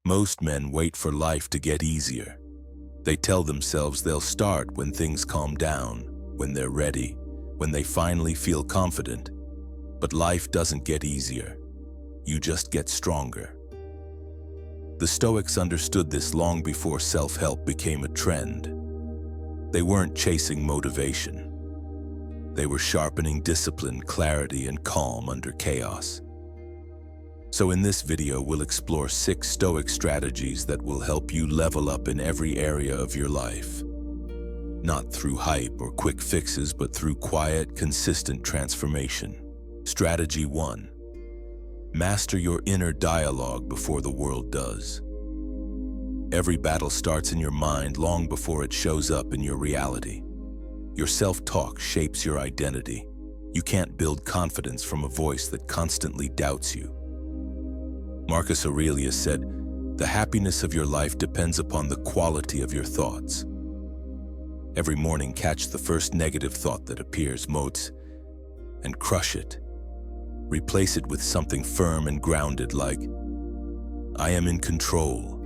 Most men wait for life to get easier. They tell themselves they'll start when things calm down, when they're ready, when they finally feel confident. But life doesn't get easier. You just get stronger. The Stoics understood this long before self-help became a trend. They weren't chasing motivation. They were sharpening discipline, clarity, and calm under chaos. So in this video, we'll explore 6 Stoic strategies that will help you level up in every area of your life. Not through hype or quick fixes, but through quiet, consistent transformation. Strategy 1. Master your inner dialogue before the world does. Every battle starts in your mind long before it shows up in your reality. Your self-talk shapes your identity. You can't build confidence from a voice that constantly doubts you. Marcus Aurelius said, "The happiness of your life depends upon the quality of your thoughts." Every morning, catch the first negative thought that appears, motes, and crush it. Replace it with something firm and grounded like, "I am in control.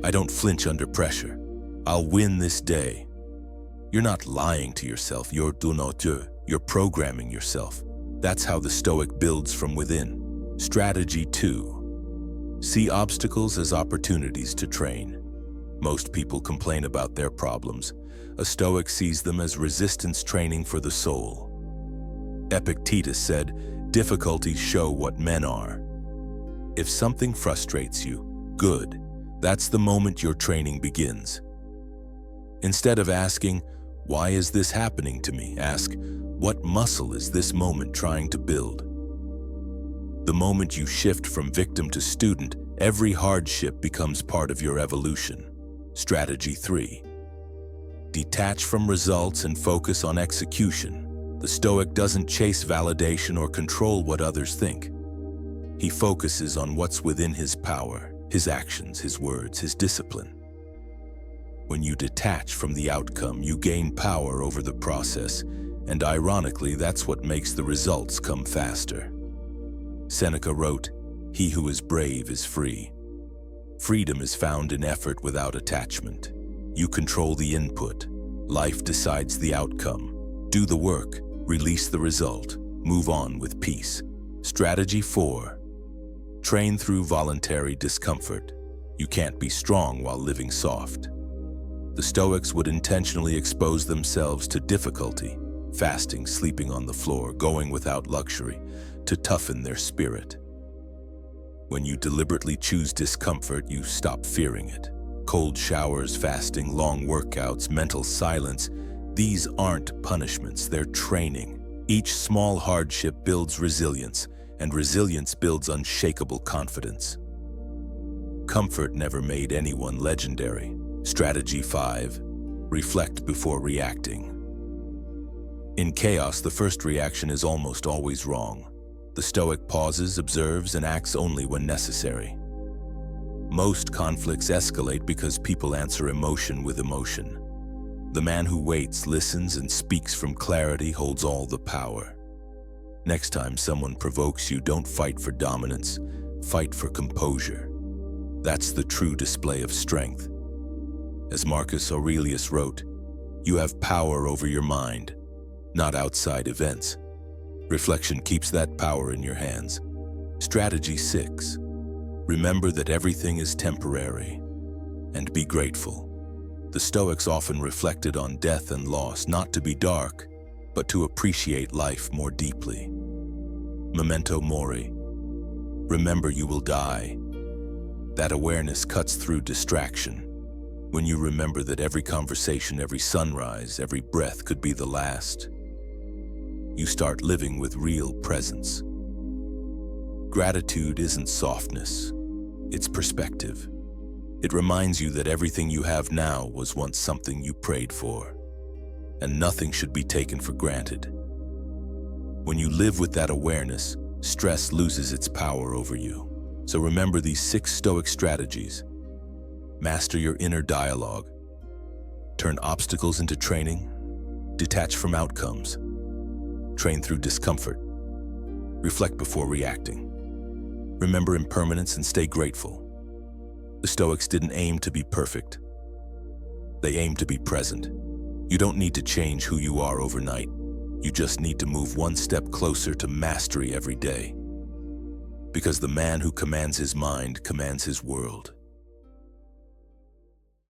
I don't flinch under pressure. I'll win this day." You're not lying to yourself, you're programming yourself. That's how the Stoic builds from within. Strategy 2. See obstacles as opportunities to train. Most people complain about their problems. A Stoic sees them as resistance training for the soul. Epictetus said, "Difficulties show what men are." If something frustrates you, good. That's the moment your training begins. Instead of asking, "Why is this happening to me?" ask, "What muscle is this moment trying to build?" The moment you shift from victim to student, every hardship becomes part of your evolution. Strategy 3. Detach from results and focus on execution. The Stoic doesn't chase validation or control what others think. He focuses on what's within his power, his actions, his words, his discipline. When you detach from the outcome, you gain power over the process, and ironically, that's what makes the results come faster. Seneca wrote, "He who is brave is free." Freedom is found in effort without attachment. You control the input. Life decides the outcome. Do the work, release the result, move on with peace. Strategy 4. Train through voluntary discomfort. You can't be strong while living soft. The Stoics would intentionally expose themselves to difficulty, fasting, sleeping on the floor, going without luxury, to toughen their spirit. When you deliberately choose discomfort, you stop fearing it. Cold showers, fasting, long workouts, mental silence, these aren't punishments, they're training. Each small hardship builds resilience, and resilience builds unshakable confidence. Comfort never made anyone legendary. Strategy 5. Reflect before reacting. In chaos, the first reaction is almost always wrong. The Stoic pauses, observes, and acts only when necessary. Most conflicts escalate because people answer emotion with emotion. The man who waits, listens, and speaks from clarity holds all the power. Next time someone provokes you, don't fight for dominance, fight for composure. That's the true display of strength. As Marcus Aurelius wrote, "You have power over your mind, not outside events." Reflection keeps that power in your hands. Strategy 6. Remember that everything is temporary, and be grateful. The Stoics often reflected on death and loss, not to be dark, but to appreciate life more deeply. Memento mori. Remember you will die. That awareness cuts through distraction. When you remember that every conversation, every sunrise, every breath could be the last, you start living with real presence. Gratitude isn't softness, it's perspective. It reminds you that everything you have now was once something you prayed for, and nothing should be taken for granted. When you live with that awareness, stress loses its power over you. So remember these 6 Stoic strategies. Master your inner dialogue. Turn obstacles into training. Detach from outcomes. Train through discomfort. Reflect before reacting. Remember impermanence and stay grateful. The Stoics didn't aim to be perfect. They aimed to be present. You don't need to change who you are overnight. You just need to move one step closer to mastery every day. Because the man who commands his mind commands his world.